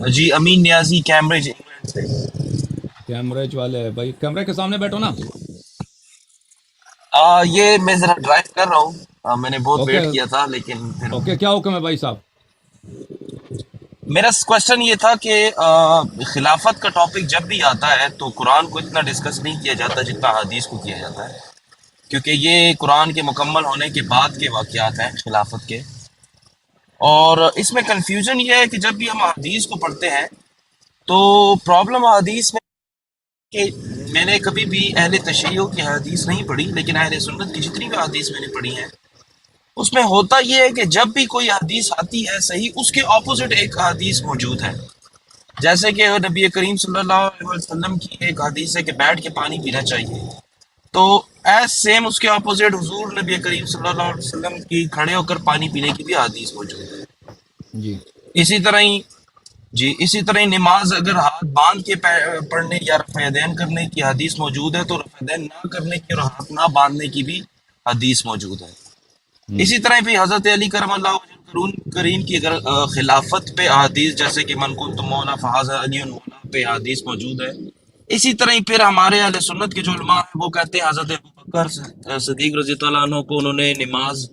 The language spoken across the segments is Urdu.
جی امین نیازی کیمبرج انگلینڈ سے۔ کیمبرج والے بھائی، کیمرے کے سامنے بیٹھو نا۔ یہ میں ذرا ڈرائیو کر رہا ہوں، میں نے بہت اوکے ویٹ کیا تھا لیکن پھر اوکے، کیا حکم ہے بھائی صاحب؟ میرا کوشچن یہ تھا کہ خلافت کا ٹاپک جب بھی آتا ہے تو قرآن کو اتنا ڈسکس نہیں کیا جاتا جتنا حدیث کو کیا جاتا ہے، کیونکہ یہ قرآن کے مکمل ہونے کے بعد کے واقعات ہیں خلافت کے۔ اور اس میں کنفیوژن یہ ہے کہ جب بھی ہم حدیث کو پڑھتے ہیں تو پرابلم حدیث میں کہ میں نے کبھی بھی اہل تشیع کی حدیث نہیں پڑھی، لیکن اہل سنت کی جتنی بھی حدیث میں نے پڑھی ہیں اس میں ہوتا یہ ہے کہ جب بھی کوئی حدیث آتی ہے صحیح، اس کے اپوزٹ ایک حدیث موجود ہے۔ جیسے کہ نبی کریم صلی اللہ علیہ وسلم کی ایک حدیث ہے کہ بیٹھ کے پانی پینا چاہیے، تو ایز سیم اس کے اپوزٹ حضور نبی کریم صلی اللہ علیہ وسلم کی کھڑے ہو کر پانی پینے کی بھی حدیث موجود ہے۔ جی اسی طرح ہی اسی طرح ہی نماز اگر ہاتھ باندھ کے پڑھنے یا رفع یدین کرنے کی حدیث موجود ہے تو رفع یدین نہ کرنے کی اور ہاتھ نہ باندھنے کی بھی حدیث موجود ہے۔ ہوں اسی طرح بھی حضرت علی کرم اللہ وجہ کریم کی اگر خلافت پہ حدیث، جیسے کہ من کنت مولا فحاذا علی مولا پہ حدیث موجود ہے۔ اسی طرح ہی پھر ہمارے اہل سنت کے جو علماء ہیں وہ کہتے ہیں حضرت ابوبکر صدیق رضی اللہ عنہ کو انہوں نے نماز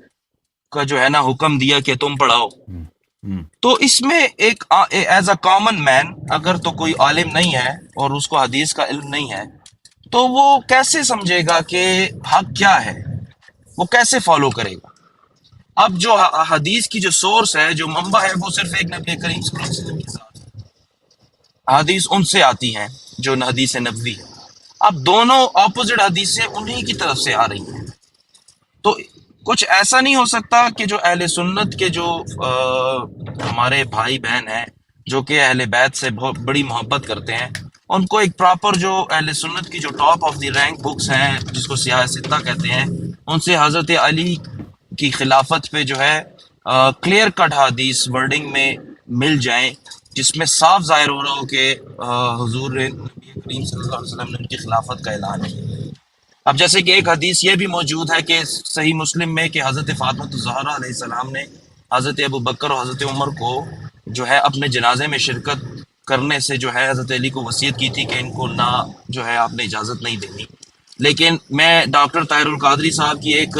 کا جو ہے نا حکم دیا کہ تم پڑھاؤ۔ ہوں ہوں تو اس میں ایک ایز اے کامن مین اگر تو کوئی عالم نہیں ہے اور اس کو حدیث کا علم نہیں ہے تو وہ کیسے سمجھے گا کہ حق کیا ہے، وہ کیسے فالو کرے گا؟ اب جو حدیث کی جو سورس ہے، جو منبع ہے، وہ صرف ایک نبی کریم صلی اللہ علیہ وسلم کے ساتھ ہے۔ حدیث ان سے آتی ہیں جو حدیث نبوی ہے۔ اب دونوں اپوزٹ حدیثیں انہی کی طرف سے آ رہی ہیں، تو کچھ ایسا نہیں ہو سکتا کہ جو اہل سنت کے جو ہمارے بھائی بہن ہیں جو کہ اہل بیت سے بہت بڑی محبت کرتے ہیں، ان کو ایک پراپر جو اہل سنت کی جو top of the rank books ہیں جس کو سیاہ ستہ کہتے ہیں، ان سے حضرت علی کی خلافت پہ جو ہے کلیئر کٹ حدیث ورڈنگ میں مل جائیں، جس میں صاف ظاہر ہو رہا ہو کہ حضور نبی کریم صلی اللہ علیہ وسلم نے ان کی خلافت کا اعلان ہے۔ اب جیسے کہ ایک حدیث یہ بھی موجود ہے کہ صحیح مسلم میں کہ حضرت فاطمہ الزہرا علیہ السلام نے حضرت ابو بکر اور حضرت عمر کو جو ہے اپنے جنازے میں شرکت کرنے سے جو ہے حضرت علی کو وصیت کی تھی کہ ان کو نہ جو ہے آپ نے اجازت نہیں دینی۔ لیکن میں ڈاکٹر طاہر القادری صاحب کی ایک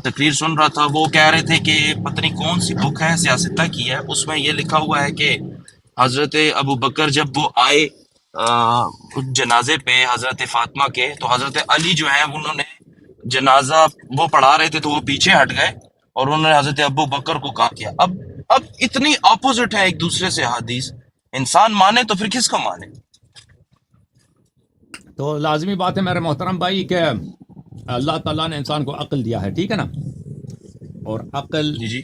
تقریر سن رہا تھا، وہ کہہ رہے تھے کہ پتہ نہیں کون سی بک ہے سیاستہ کی ہے، اس میں یہ لکھا ہوا ہے کہ حضرت ابو بکر جب وہ آئے جنازے پہ حضرت فاطمہ کے، تو حضرت علی جو ہیں انہوں نے جنازہ وہ پڑھا رہے تھے تو وہ پیچھے ہٹ گئے اور انہوں نے حضرت ابو بکر کو کہا کیا۔ اب اتنی اپوزٹ ہے ایک دوسرے سے حدیث، انسان مانے تو پھر کس کو مانے؟ تو لازمی بات ہے میرے محترم بھائی کہ اللہ تعالیٰ نے انسان کو عقل دیا ہے، ٹھیک ہے نا؟ اور عقل جی جی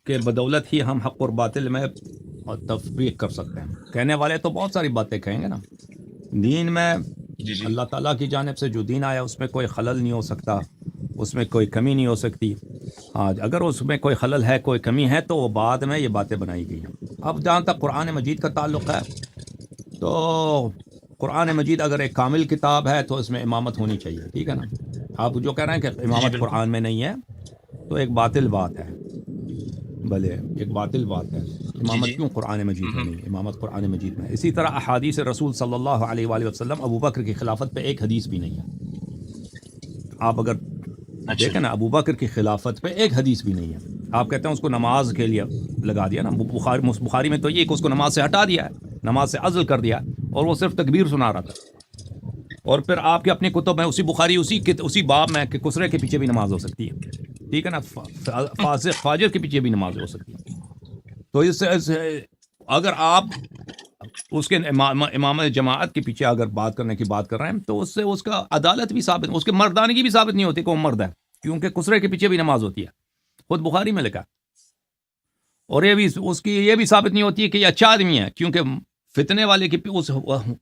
کے بدولت ہی ہم حق اور باطل میں تفریق کر سکتے ہیں۔ کہنے والے تو بہت ساری باتیں کہیں گے نا۔ دین میں جی جی اللہ تعالیٰ کی جانب سے جو دین آیا اس میں کوئی خلل نہیں ہو سکتا، اس میں کوئی کمی نہیں ہو سکتی۔ ہاں، اگر اس میں کوئی خلل ہے، کوئی کمی ہے تو وہ بعد میں یہ باتیں بنائی گئی ہیں۔ اب جہاں تک قرآن مجید کا تعلق ہے تو قرآن مجید اگر ایک کامل کتاب ہے تو اس میں امامت ہونی چاہیے، ٹھیک ہے نا؟ آپ جو کہہ رہے ہیں کہ جی جی امامت بالکل۔ قرآن میں نہیں ہے تو ایک باطل بات ہے، بھلے ایک باطل بات ہے۔ جی امامت جی کیوں قرآن مجید میں نہیں؟ امامت قرآن مجید میں۔ اسی طرح احادیث رسول صلی اللہ علیہ وآلہ وسلم ابو بکر کی خلافت پہ ایک حدیث بھی نہیں ہے۔ آپ اگر اچھا دیکھیں جی نا، ابو بکر کی خلافت پہ ایک حدیث بھی نہیں ہے۔ آپ کہتے ہیں اس کو نماز کے لیے لگا دیا نا، بخاری میں تو یہ کہ اس کو نماز سے ہٹا دیا ہے، نماز سے عزل کر دیا، اور وہ صرف تکبیر سنا رہا تھا۔ اور پھر آپ کے اپنی کتب میں اسی بخاری اسی باب میں کہ کسرے کے پیچھے بھی نماز ہو سکتی ہے، ٹھیک ہے نا؟ فاسق فاجر کے پیچھے بھی نماز ہو سکتی ہے۔ تو اگر آپ اس کے امام جماعت کے پیچھے اگر بات کرنے کی بات کر رہے ہیں تو اس سے اس کا عدالت بھی ثابت، اس کے مردانگی بھی ثابت نہیں ہوتی کہ وہ مرد ہے، کیونکہ کسرے کے پیچھے بھی نماز ہوتی ہے، خود بخاری میں لکھا۔ اور یہ بھی اس کی یہ بھی ثابت نہیں ہوتی ہے کہ یہ اچھا آدمی ہے، کیونکہ فتنے والے کی اس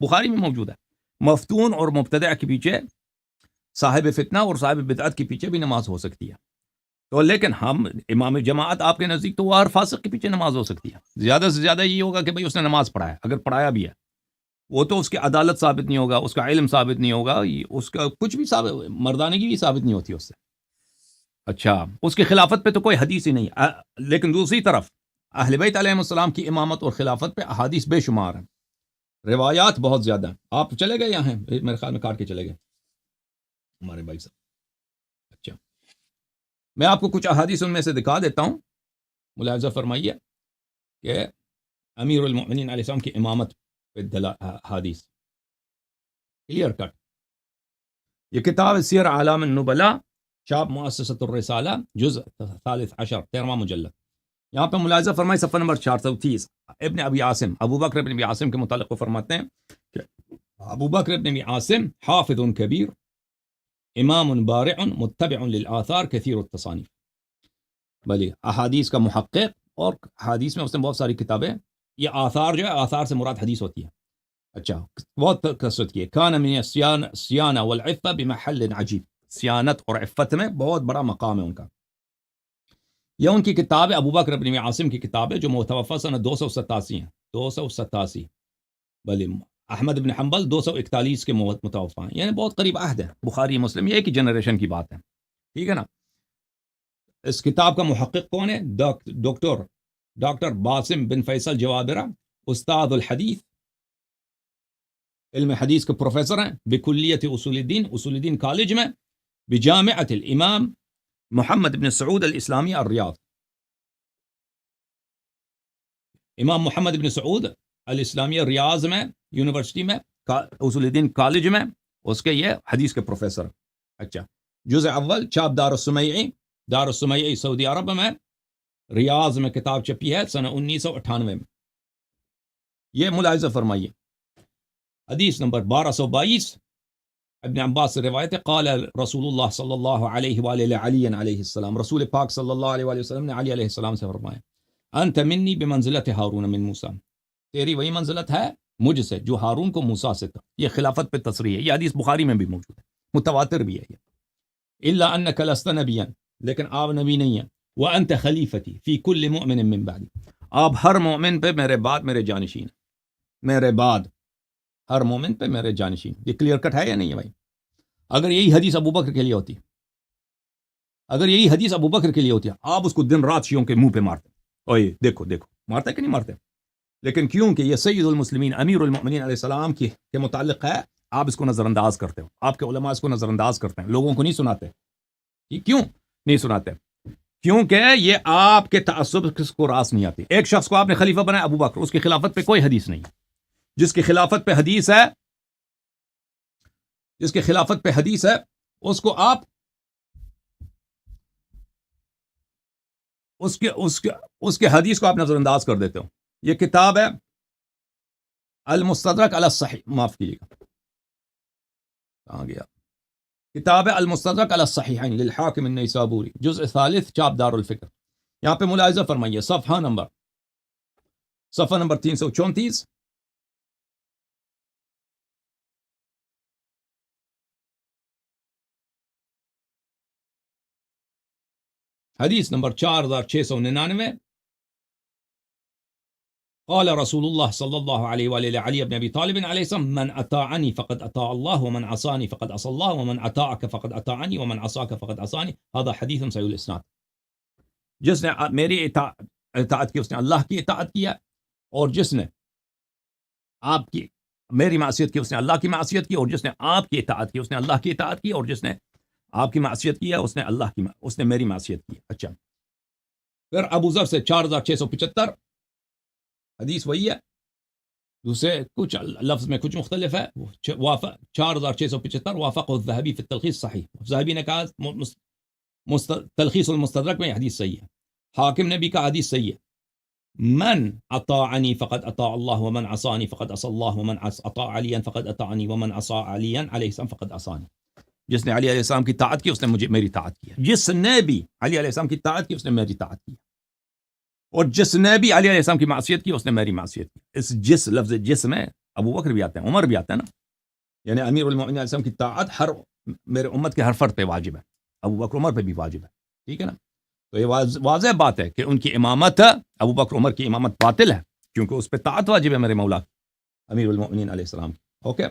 بخاری میں موجود ہے، مفتون اور مبتدع کے پیچھے، صاحب فتنہ اور صاحب بدعت کے پیچھے بھی نماز ہو سکتی ہے۔ تو لیکن ہم امام جماعت آپ کے نزدیک تو وہ ہر فاسق کے پیچھے نماز ہو سکتی ہے۔ زیادہ سے زیادہ یہ ہوگا کہ بھئی اس نے نماز پڑھا ہے، اگر پڑھایا بھی ہے، وہ تو اس کی عدالت ثابت نہیں ہوگا، اس کا علم ثابت نہیں ہوگا، اس کا کچھ بھی ثابت، مردانگی بھی ثابت نہیں ہوتی اس سے۔ اچھا، اس کی خلافت پہ تو کوئی حدیث ہی نہیں۔ لیکن دوسری طرف اہل بیت علیہ السلام کی امامت اور خلافت پہ احادیث بے شمار ہیں، روایات بہت زیادہ ہیں. آپ چلے گئے یہاں ہیں میرے خیال میں کاٹ کے چلے گئے ہمارے بھائی صاحب. اچھا، میں آپ کو کچھ احادیث ان میں سے دکھا دیتا ہوں، ملاحظہ فرمائیے کہ امیر المؤمنین علیہ السلام کی امامت پہ حدیث کلیئر کٹ. یہ کتاب سیر اعلام النبلاء، چاپ مؤسسۃ الرسالہ، جزء 13 13واں مجلد. یہاں پہ ملاحظہ فرمائے صفحہ نمبر 430. ابن ابی عاصم، ابو بکر ابن ابی عاصم کے متعلق وہ فرماتے ہیں کہ ابو بکر ابن ابی عاصم حافظ کبیر، امام بارع متبع للآثار کثیر التصانیف. بلی احادیث کا محقق، اور حدیث میں اس نے بہت ساری کتابیں. یہ آثار جو ہے، آثار سے مراد حدیث ہوتی ہے. اچھا، بہت کثرت کی ہے. کان من السیانہ والعفہ بمحل عجیب، سیانت اور عفت میں بہت بڑا مقام ہے ان کا. یہ ان کی کتاب ہے، ابو بکر ابن عاصم کی کتاب ہے، جو متوفہ سنہ 287 ہیں. 287. بلی احمد بن حنبل 241 کے متوفہ ہیں، یعنی بہت قریب عہد ہے. بخاری مسلم یہ ایک ہی جنریشن کی بات ہے، ٹھیک ہے نا. اس کتاب کا محقق کون ہے؟ ڈاکٹر باسم بن فیصل جوابرہ، استاد الحدیث، علم حدیث کے پروفیسر ہیں، بکلیت اصول الدین، اصول الدین کالج میں، بجامعۃ الامام محمد بن سعود الاسلامی الریاض. امام محمد بن سعود الاسلامی ریاض میں، یونیورسٹی میں، اصول الدین کالج میں، اس کے یہ حدیث کے پروفیسر. اچھا، جزء اول، چاپ دار السمیعی سعودی عرب میں، ریاض میں کتاب چھپی ہے سنہ 1998 میں. یہ ملاحظہ فرمائیے. حدیث نمبر 1222، ابن عباس سے روایت ہے، قال رسول اللہ صلی اللہ علیہ وآلہ علی علیہ السلام، رسول پاک صلی اللہ علیہ وآلہ وسلم نے علی علیہ السلام سے فرمایا، انت منی بمنزلت ہارون من موسیٰ، تیری وہی منزلت ہے مجھ سے جو ہارون کو موسیٰ سے تھا. یہ خلافت پہ تصریح ہے. یہ حدیث بخاری میں بھی موجود ہے، متواتر بھی ہے. یہ الا انک لست نبیا، لیکن آپ نبی نہیں ہیں. وانت خلیفتی فی کل مؤمن من بعدی، آپ ہر مومن پہ میرے بعد میرے جانشین، میرے بعد ہر مومن پہ میرے جانشین. یہ کلیئر کٹ ہے یا نہیں ہے بھائی؟ اگر یہی حدیث ابو بکر کے لیے ہوتی، اگر یہی حدیث ابو بکر کے لیے ہوتی، آپ اس کو دن رات شیعوں کے منہ پہ مارتے. اوے دیکھو مارتے کہ نہیں مارتے؟ لیکن کیونکہ یہ سید المسلمین امیر المؤمنین علیہ السلام کے متعلق ہے، آپ اس کو نظر انداز کرتے ہو. آپ کے علماء اس کو نظر انداز کرتے ہیں، لوگوں کو نہیں سناتے. کیوں نہیں سناتے؟ کیونکہ یہ آپ کے تعصب کو راس نہیں آتی. ایک شخص کو آپ نے خلیفہ بنایا ابو بکر، اس کی خلافت پہ کوئی حدیث نہیں. جس کی خلافت پہ حدیث ہے، جس کی خلافت پہ حدیث ہے، اس کو آپ اس کے حدیث کو آپ نظر انداز کر دیتے ہو. یہ کتاب ہے المستدرک علی الصحیح، معاف کیجیے گا کہاں گیا، کتاب ہے المستدرک علی الصحیحین للحاکم النیسابوری، جزء ثالث، چاپ دار الفکر. یہاں پہ ملاحظہ فرمائیے، صفحہ نمبر 334، حدیث نمبر 4699، قال رسول اللہ صلی اللہ علیہ وآلہ علی بن ابی طالب علیہ السلام، من اطاعنی فقد اطاع اللہ ومن عصانی فقد عصى اللہ ومن اطاعک فقد اطاعنی ومن عصاک فقد عصانی. هذا حدیث صحیح الاسناد. جس نے میری اطاعت کی اس نے اللہ کی اطاعت کیا، اور جس نے آپ کی میری معصیت کی اس نے اللہ کی معصیت کی، اور جس نے آپ کی اطاعت کی اس نے اللہ کی اطاعت کی، اور جس نے آپ کی معصیت کی ہے اس نے اس نے میری معصیت کی. اچھا، پھر ابو ذر سے 4675، حدیث وہی ہے، دوسرے کچھ لفظ میں کچھ مختلف ہے. 4675 وافق الذهبی فی التلخیص صحیح، ذہبی نے کہا تلخیص المستدرک میں حدیث صحیح ہے. حاکم نے بھی کہا حدیث صحیح ہے. من اطاعنی فقد اطاع اللہ ومن عصانی فقد عصى اللہ ومن اطاع علیا فقد اطاعنی ومن عصى علیا علیہ السلام فقد عصانی. جس نے علی علیہ السلام کی طاعت کی اس نے میری طاعت کی. جس نے بھی علی علیہ السلام کی طاعت کی اس نے میری طاعت کی، اور جس نے بھی علی علیہ السلام کی معصیت کی اس نے میری معصیت کی. اس جس لفظ جس میں ابو بکر بھی آتے ہیں، عمر بھی آتے ہیں نا، یعنی امیر المؤمنین علیہ السلام کی طاعت میرے امت کے ہر فرد پہ واجب ہے، ابو بکر عمر پہ بھی واجب ہے. ٹھیک ہے نا؟ تو یہ واضح بات ہے کہ ان کی امامت، ابو بکر عمر کی امامت باطل ہے، کیونکہ اس پہ طاعت واجب ہے میرے مولا امیر المؤمنین علیہ السلام کی. اوکے.